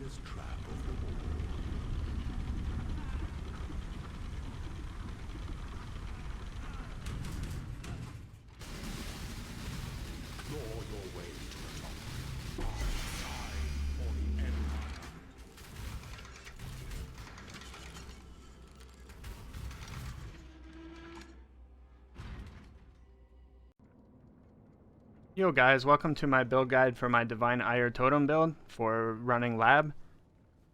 deadliest trap of them all. Claw your way to the top. Our side or the Empire. Yo guys, welcome to my build guide for my Divine Ire Totem build for running lab.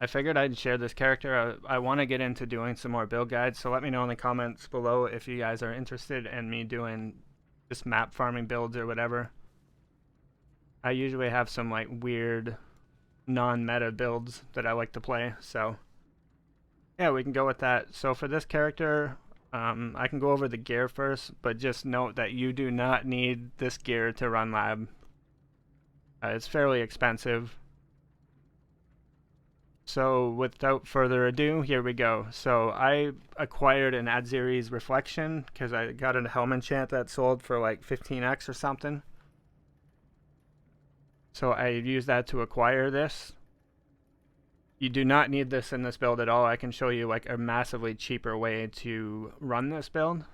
I figured I'd share this character. I want to get into doing some more build guides, so let me know in the comments below if you guys are interested in me doing just map farming builds or whatever. I usually have some like weird non-meta builds that I like to play, so yeah, we can go with that. So for this character, I can go over the gear first, but just note that you do not need this gear to run lab. It's fairly expensive. So without further ado, here we go. So I acquired an Adzeres Reflection because I got a helm enchant that sold for like 15x or something. So I used that to acquire this. You do not need this in this build at all. I can show you like a massively cheaper way to run this build.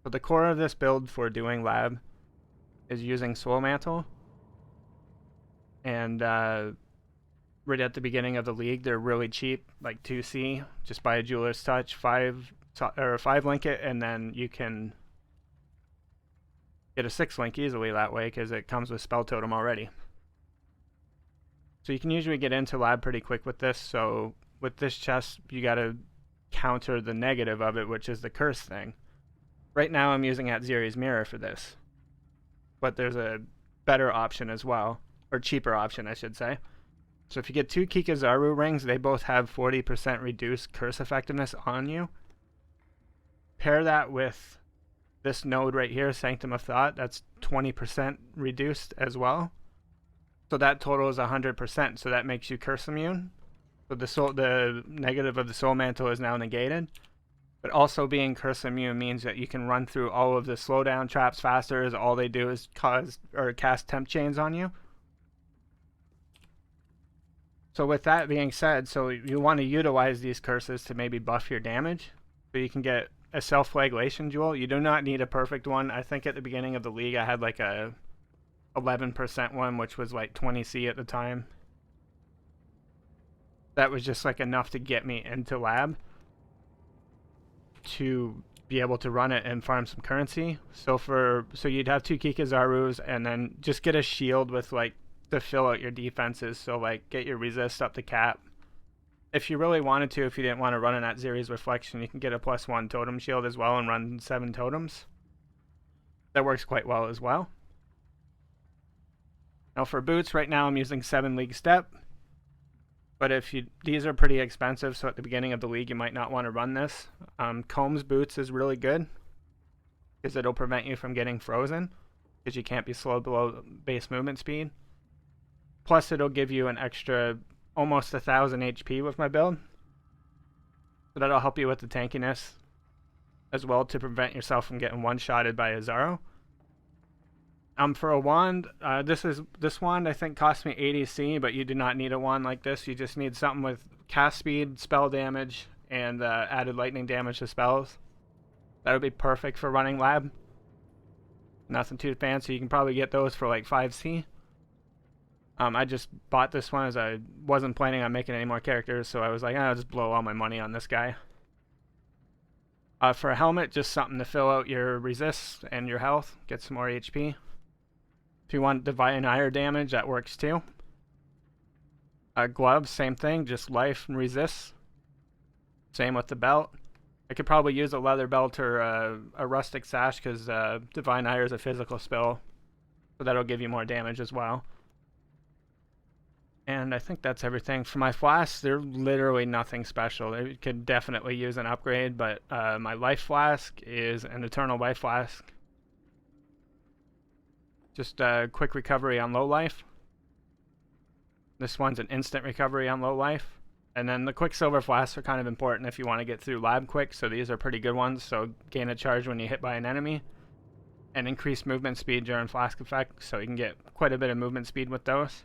So the core of this build for doing lab is using Soul Mantle. And right at the beginning of the league, they're really cheap, like 2C. Just buy a Jeweler's Touch, 5 link it, and then you can get a 6 link easily that way because it comes with Spell Totem already. So you can usually get into lab pretty quick with this. So with this chest, you got to counter the negative of it, which is the curse thing. Right now I'm using Adzeres Mirror for this, but there's a better option as well, or cheaper option I should say. So if you get 2 Kikazaru rings, they both have 40% reduced curse effectiveness on you. Pair that with this node right here, Sanctum of Thought, that's 20% reduced as well. So that total is 100%, so that makes you curse immune. So the negative of the Soul Mantle is now negated. But also being curse immune means that you can run through all of the slowdown traps faster, as all they do is cast temp chains on you. So with that being said, so you want to utilize these curses to maybe buff your damage. So you can get a self-flagellation jewel. You do not need a perfect one. I think at the beginning of the league I had like a 11% one, which was like 20C at the time. That was just like enough to get me into lab to be able to run it and farm some currency. So you'd have 2 Kikazarus and then just get a shield with like to fill out your defenses. So like get your resist up to cap. If you really wanted to, if you didn't want to run an Adzeres Reflection, you can get a +1 totem shield as well and run 7 totems. That works quite well as well. Now for boots, right now I'm using 7 League Step, but these are pretty expensive, so at the beginning of the league you might not want to run this. Combs boots is really good because it'll prevent you from getting frozen because you can't be slowed below base movement speed. Plus it'll give you an extra almost 1000 HP with my build, so that'll help you with the tankiness as well to prevent yourself from getting one-shotted by a Zaro. For a wand, this wand I think cost me 80C, but you do not need a wand like this. You just need something with cast speed, spell damage, and added lightning damage to spells. That would be perfect for running lab. Nothing too fancy. You can probably get those for like 5C. I just bought this one as I wasn't planning on making any more characters, so I was like, I'll just blow all my money on this guy. For a helmet, just something to fill out your resists and your health, get some more HP. If you want Divine Ire damage, that works too. Gloves, same thing, just life and resists. Same with the belt. I could probably use a leather belt or a rustic sash because Divine Ire is a physical spell, so that'll give you more damage as well. And I think that's everything. For my flasks, they're literally nothing special. They could definitely use an upgrade, but my life flask is an Eternal Life Flask. Just a quick recovery on low life. This one's an instant recovery on low life. And then the Quicksilver flasks are kind of important if you want to get through lab quick, so these are pretty good ones. So gain a charge when you hit by an enemy, and increase movement speed during flask effect, so you can get quite a bit of movement speed with those.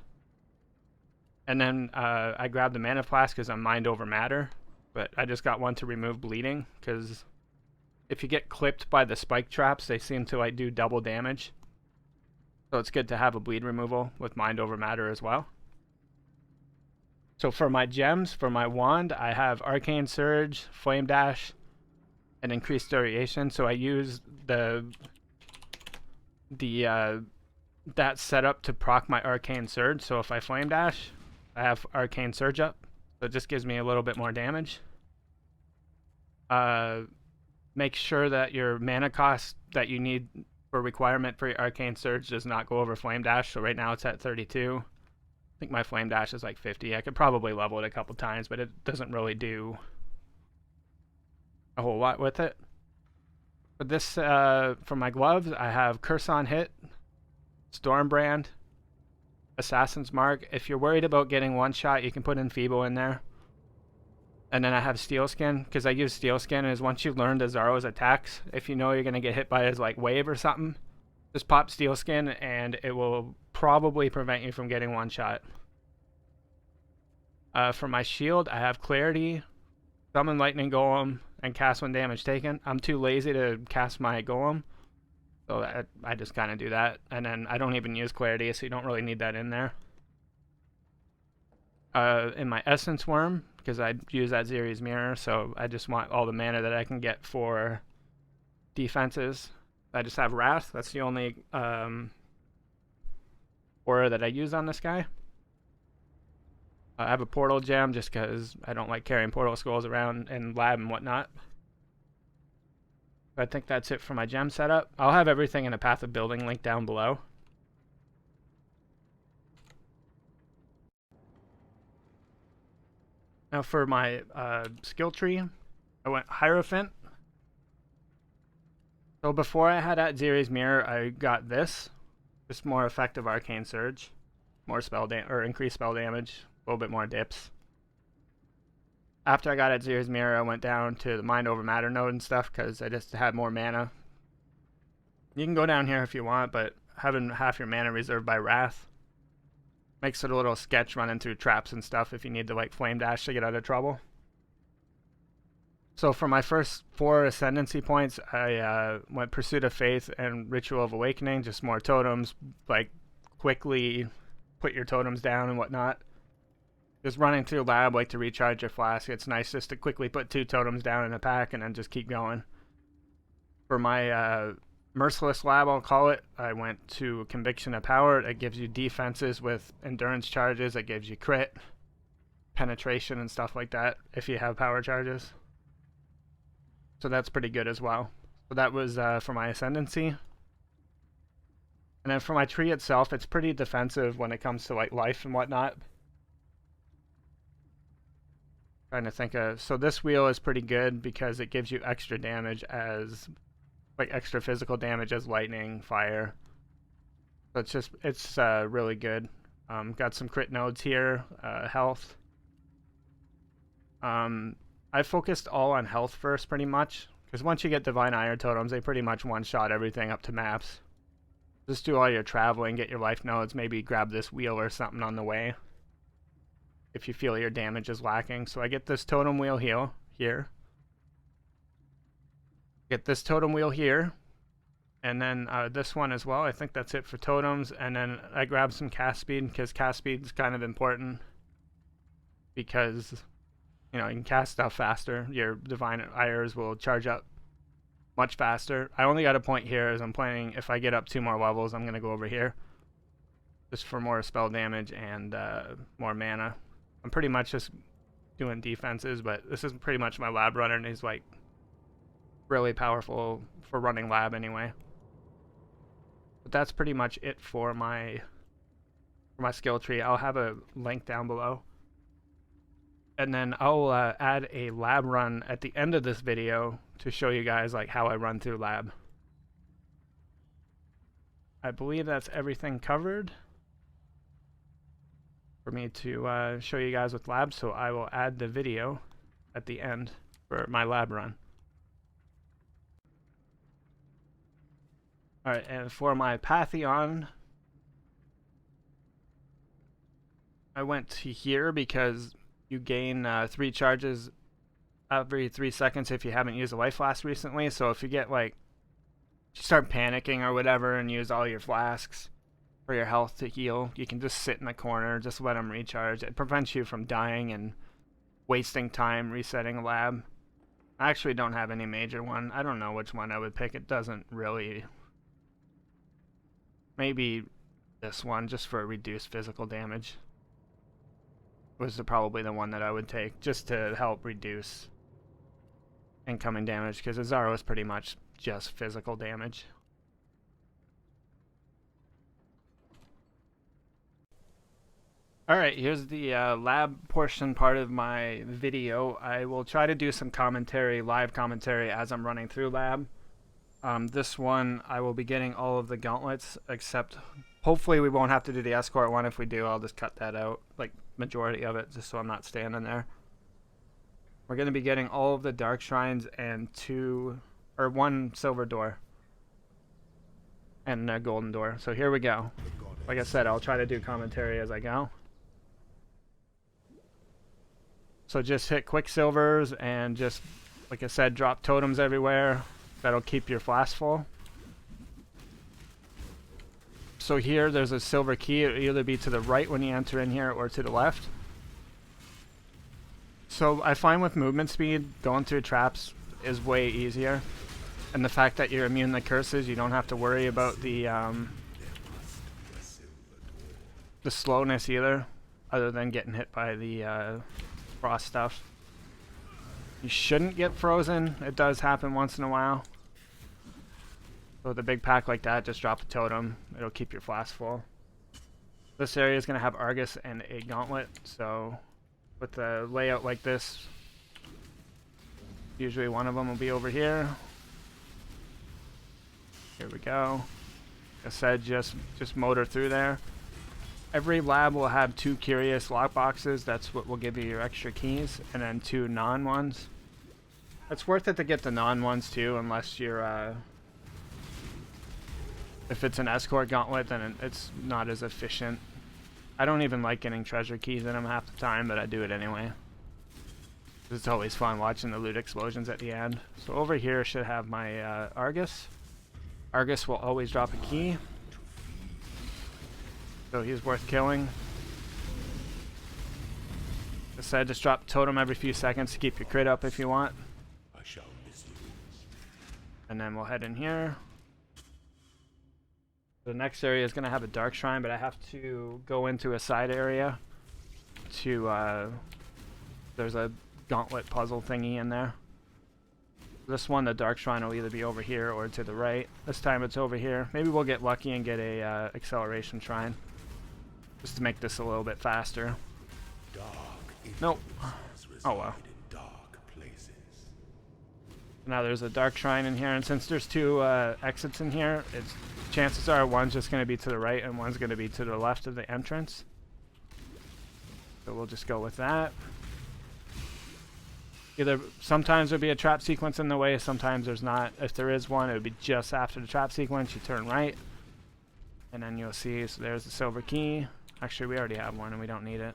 And then I grabbed the mana flask because I'm mind over matter, but I just got one to remove bleeding because if you get clipped by the spike traps, they seem to like do double damage. So it's good to have a bleed removal with mind over matter as well. So for my gems, for my wand, I have Arcane Surge, Flame Dash, and Increased Variation. So I use that setup to proc my Arcane Surge. So if I Flame Dash, I have Arcane Surge up. So it just gives me a little bit more damage. Make sure that your mana cost that you need for requirement for your Arcane Surge does not go over Flame Dash. So right now it's at 32. I think my Flame Dash is like 50. I could probably level it a couple times, but it doesn't really do a whole lot with it. But this, for my gloves, I have Curse on Hit, Stormbrand, Assassin's Mark. If you're worried about getting one shot, you can put Enfeeble in there. And then I have Steel Skin, because I use Steel Skin is once you've learned Azaro's attacks, if you know you're going to get hit by his like wave or something, just pop Steel Skin and it will probably prevent you from getting one shot. For my shield, I have Clarity, Summon Lightning Golem, and cast when damage taken. I'm too lazy to cast my Golem, so I just kind of do that. And then I don't even use Clarity, so you don't really need that in there. In my Essence Worm, because I use that Zeri's Mirror, so I just want all the mana that I can get for defenses. I just have Wrath. That's the only aura that I use on this guy. I have a Portal Gem just because I don't like carrying Portal Skulls around in lab and whatnot. I think that's it for my gem setup. I'll have everything in a Path of Building link down below. Now for my skill tree, I went Hierophant. So before I had at Zeri's Mirror, I got this. Just more effective Arcane Surge. More spell or increased spell damage. A little bit more dips. After I got at Zeri's Mirror, I went down to the Mind Over Matter node and stuff because I just had more mana. You can go down here if you want, but having half your mana reserved by Wrath makes it a little sketch running through traps and stuff if you need to like Flame Dash to get out of trouble. So for my first 4 Ascendancy points, I went Pursuit of Faith and Ritual of Awakening, just more totems, like quickly put your totems down and whatnot. Just running through lab like to recharge your flask. It's nice just to quickly put 2 totems down in a pack and then just keep going. For my Merciless Lab, I'll call it, I went to Conviction of Power. It gives you defenses with endurance charges. It gives you crit, penetration, and stuff like that if you have power charges. So that's pretty good as well. So that was for my Ascendancy. And then for my tree itself, it's pretty defensive when it comes to like life and whatnot. Trying to think of, so this wheel is pretty good because it gives you extra damage as like extra physical damage as lightning, fire. So it's really good. Got some crit nodes here, health. I focused all on health first pretty much because once you get Divine Ire Totems, they pretty much one-shot everything up to maps. Just do all your traveling, get your life nodes, maybe grab this wheel or something on the way if you feel your damage is lacking. So I get this totem wheel here. Get this totem wheel here. And then this one as well. I think that's it for totems. And then I grab some cast speed because cast speed is kind of important because, you know, you can cast stuff faster. Your Divine Ires will charge up much faster. I only got a point here as I'm planning, if I get up 2 more levels, I'm going to go over here just for more spell damage and more mana. I'm pretty much just doing defenses, but this is pretty much my lab runner, and he's like really powerful for running lab anyway. But that's pretty much it for my skill tree. I'll have a link down below. And then I'll add a lab run at the end of this video to show you guys like how I run through lab. I believe that's everything covered for me to show you guys with lab, so I will add the video at the end for my lab run. Alright, and for my Pantheon, I went to here because you gain 3 charges every 3 seconds if you haven't used a life flask recently. So if you get like, you start panicking or whatever and use all your flasks for your health to heal, you can just sit in the corner, just let them recharge. It prevents you from dying and wasting time resetting a lab. I actually don't have any major one. I don't know which one I would pick. It doesn't really... Maybe this one, just for reduced physical damage, was probably the one that I would take, just to help reduce incoming damage, because Azaro is pretty much just physical damage. Alright, here's the lab portion part of my video. I will try to do some commentary, live commentary, as I'm running through lab. This one, I will be getting all of the gauntlets, except hopefully we won't have to do the escort one. If we do, I'll just cut that out, like majority of it, just so I'm not standing there. We're going to be getting all of the dark shrines and 1 silver door and a golden door. So here we go. Like I said, I'll try to do commentary as I go. So just hit quicksilvers and just, like I said, drop totems everywhere. That'll keep your flask full. So here, there's a silver key. It'll either be to the right when you enter in here or to the left. So I find with movement speed, going through traps is way easier. And the fact that you're immune to curses, you don't have to worry about the slowness either, other than getting hit by the frost stuff. You shouldn't get frozen. It does happen once in a while. So with a big pack like that, just drop a totem. It'll keep your flask full. This area is going to have Argus and a gauntlet, so with a layout like this, usually one of them will be over here. Here we go. Like I said, just motor through there. Every lab will have 2 curious lockboxes. That's what will give you your extra keys, and then 2 non-ones. It's worth it to get the non-ones too, unless you're if it's an escort gauntlet, then it's not as efficient. I don't even like getting treasure keys in them half the time, but I do it anyway. It's always fun watching the loot explosions at the end. So over here should have my Argus. Argus will always drop a key, so he's worth killing. Like I said, just drop totem every few seconds to keep your crit up if you want. I shall miss you. And then we'll head in here. The next area is going to have a dark shrine, but I have to go into a side area to, there's a gauntlet puzzle thingy in there. This one, the dark shrine, will either be over here or to the right. This time it's over here. Maybe we'll get lucky and get a acceleration shrine, just to make this a little bit faster. Nope. Oh well. Now there's a dark shrine in here, and since there's 2 exits in here, chances are one's just going to be to the right and one's going to be to the left of the entrance. So we'll just go with that. Sometimes there'll be a trap sequence in the way, sometimes there's not. If there is one, it would be just after the trap sequence. You turn right, and then you'll see, so there's the silver key. Actually, we already have one and we don't need it.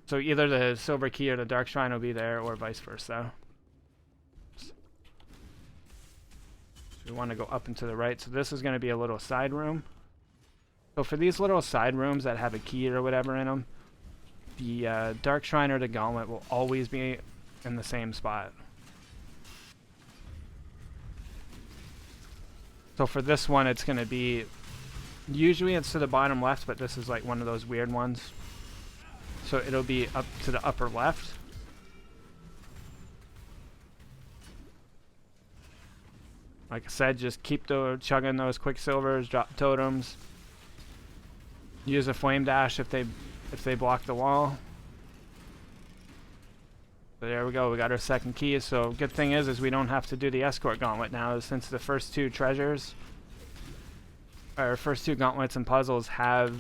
So either the silver key or the dark shrine will be there, or vice versa. We want to go up and to the right, so this is going to be a little side room. So for these little side rooms that have a key or whatever in them, the dark shrine or the gauntlet will always be in the same spot. So for this one, it's going to be, usually it's to the bottom left, but this is like one of those weird ones. So it'll be up to the upper left. Like I said, just keep chugging those quicksilvers, drop totems. Use a flame dash if they block the wall. So there we go, we got our second key. So good thing is we don't have to do the escort gauntlet now, since the first 2 treasures, our first 2 gauntlets and puzzles have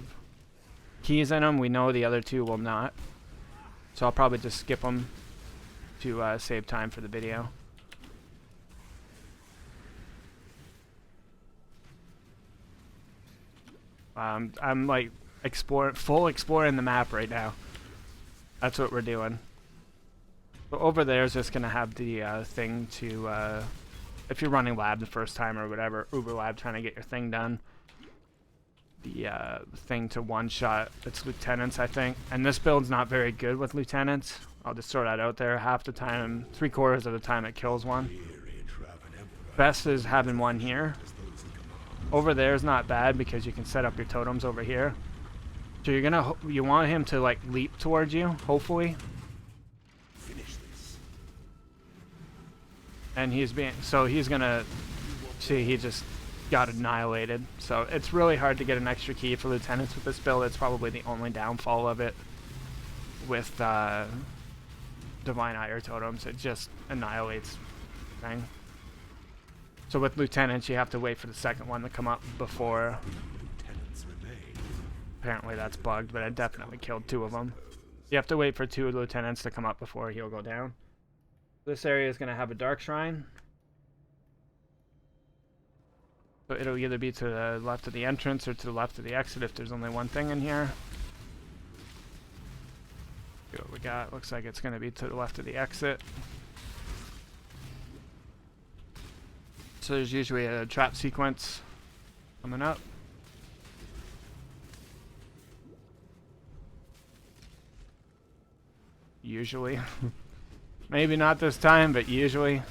keys in them. We know the other 2 will not. So I'll probably just skip them to save time for the video. I'm like full exploring the map right now. That's what we're doing. So over there is just gonna have the thing to, if you're running lab the first time or whatever, Uber Lab trying to get your thing done. The thing to one-shot its lieutenants, I think. And this build's not very good with lieutenants. I'll just throw that out there. Half the time, 3/4 of the time it kills one. Best is having one here. Over there is not bad because you can set up your totems over here. So you want him to like leap towards you, hopefully. And he's gonna see he just got annihilated. So it's really hard to get an extra key for lieutenants with this build. It's probably the only downfall of it with Divine Ire Totems. It just annihilates thing. So with lieutenants, you have to wait for the second one to come up before. Apparently that's bugged, but I definitely killed 2 of them. You have to wait for 2 lieutenants to come up before he'll go down. This area is going to have a dark shrine. So it'll either be to the left of the entrance or to the left of the exit if there's only one thing in here. See what we got. Looks like it's going to be to the left of the exit. So there's usually a trap sequence coming up. Usually. Maybe not this time, but usually.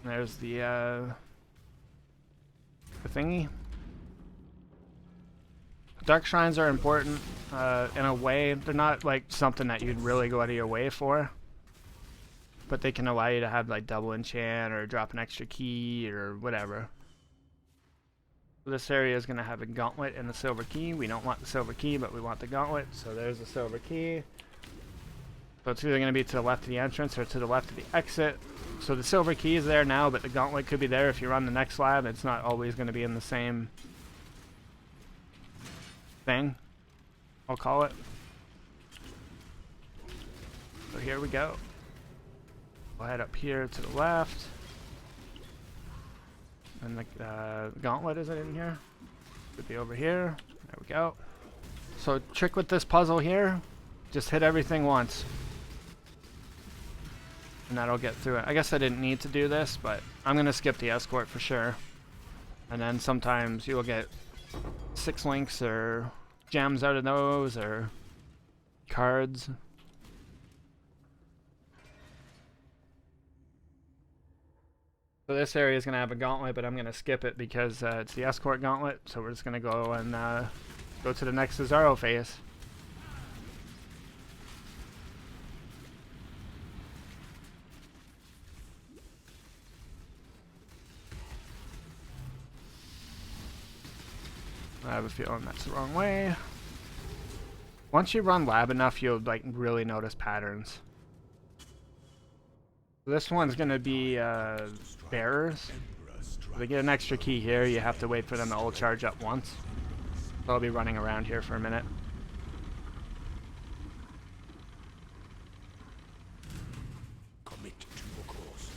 There's the thingy. Dark shrines are important in a way. They're not like something that you'd really go out of your way for, but they can allow you to have like double enchant or drop an extra key or whatever. This area is going to have a gauntlet and the silver key. We don't want the silver key, but we want the gauntlet. So there's the silver key. So it's either going to be to the left of the entrance or to the left of the exit. So the silver key is there now, but the gauntlet could be there if you run the next lab. It's not always going to be in the same thing, I'll call it. So here we go. We'll head up here to the left. And the gauntlet, is it in here? Could be over here. There we go. So trick with this puzzle here, just hit everything once. And that'll get through it. I guess I didn't need to do this, but I'm going to skip the escort for sure. And then sometimes you'll get 6 links or gems out of those or cards. So this area is going to have a gauntlet, but I'm going to skip it because it's the escort gauntlet. So we're just going to go and go to the next Cesaro phase. I have a feeling that's the wrong way. Once you run lab enough, you'll like really notice patterns. This one's gonna be bearers. They get an extra key here. You have to wait for them to all charge up once. So I'll be running around here for a minute. Commit to your course.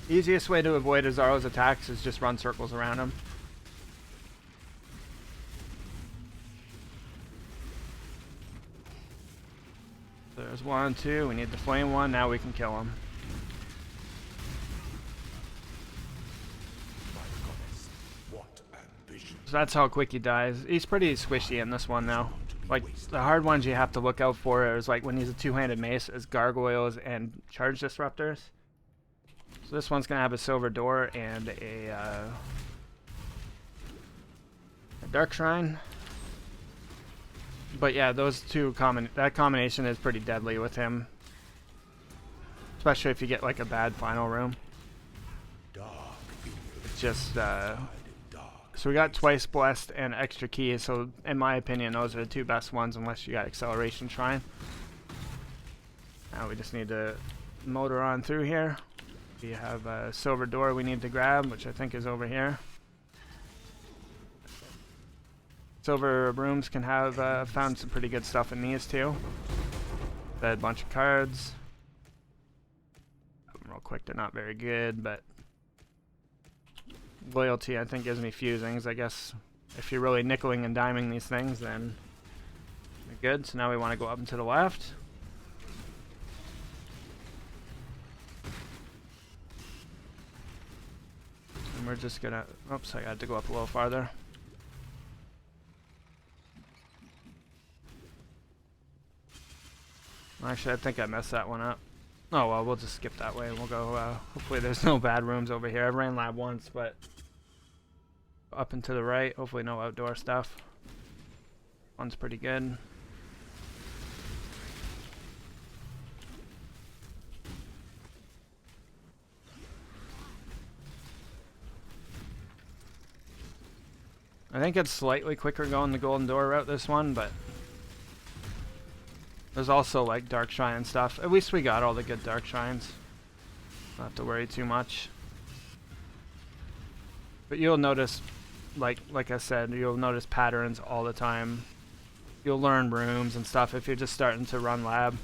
Easiest way to avoid Azaro's attacks is just run circles around him. There's 1, 2. We need the flame one. Now we can kill him. So that's how quick he dies. He's pretty squishy in this one now. Like the hard ones you have to look out for is like when he's a 2-handed mace is gargoyles and charge disruptors. So this one's gonna have a silver door and a dark shrine. But yeah, those two that combination is pretty deadly with him. Especially if you get like a bad final room. It's just so we got twice blessed and extra key, so in my opinion those are the 2 best ones unless you got acceleration shrine. Now we just need to motor on through here. We have a silver door we need to grab, which I think is over here. Silver rooms can have found some pretty good stuff in these too. A bunch of cards. Real quick, they're not very good, but loyalty, I think, gives me fusings. I guess if you're really nickeling and diming these things, then you're good. So now we want to go up and to the left. And we're just gonna, oops, I had to go up a little farther. Actually, I think I messed that one up. Oh well, we'll just skip that way and we'll go, hopefully there's no bad rooms over here. I've ran lab once, but up and to the right, hopefully no outdoor stuff. One's pretty good. I think it's slightly quicker going the golden door route, this one, but there's also like dark shrine and stuff. At least we got all the good dark shrines. Not have to worry too much. But you'll notice, like I said, you'll notice patterns all the time. You'll learn rooms and stuff if you're just starting to run lab.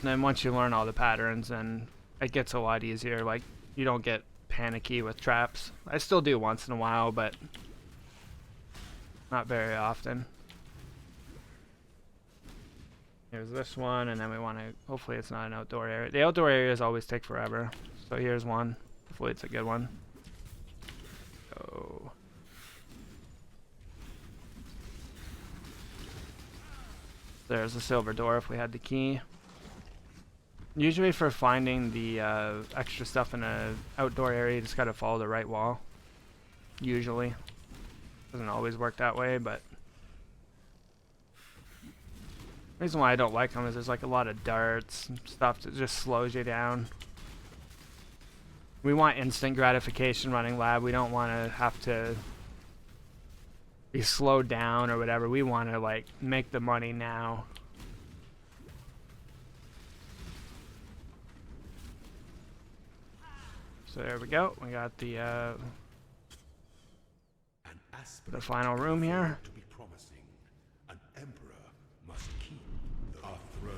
And then once you learn all the patterns, then it gets a lot easier. Like, you don't get panicky with traps. I still do once in a while, but not very often. Here's this one, and then we want to, hopefully it's not an outdoor area. The outdoor areas always take forever. So here's one. Hopefully it's a good one. Go. There's the silver door if we had the key. Usually for finding the extra stuff in an outdoor area, you just gotta follow the right wall. Usually. Doesn't always work that way, but the reason why I don't like them is there's like a lot of darts and stuff that just slows you down. We want instant gratification running lab. We don't want to have to be slowed down or whatever. We want to like make the money now. So there we go. We got the final room here. To be promising, an emperor must keep. Our throne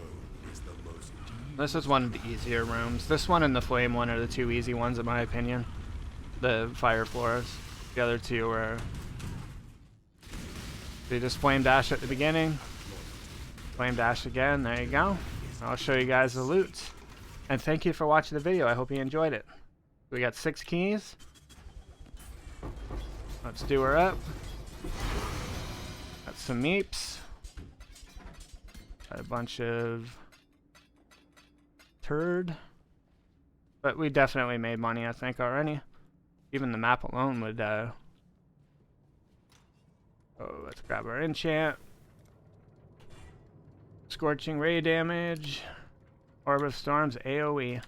is the most deep. This is one of the easier rooms. This one and the flame one are the two easy ones in my opinion. The fire floors. The other two are... So you just flame dash at the beginning. Flame dash again. There you go. I'll show you guys the loot. And thank you for watching the video. I hope you enjoyed it. We got 6 keys. Let's do her up. Got some meeps. Got a bunch of turd. But we definitely made money, I think, already. Even the map alone would, oh, let's grab our enchant. Scorching ray damage. Orb of Storms, AoE.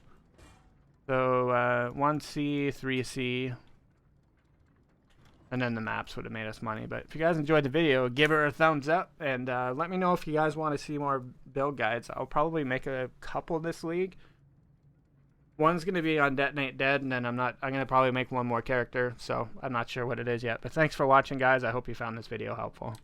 So, 1C, 3C. And then the maps would have made us money. But if you guys enjoyed the video, give her a thumbs up. And let me know if you guys want to see more build guides. I'll probably make a couple this league. One's going to be on Detonate Dead. And then I'm going to probably make one more character. So, I'm not sure what it is yet. But thanks for watching, guys. I hope you found this video helpful.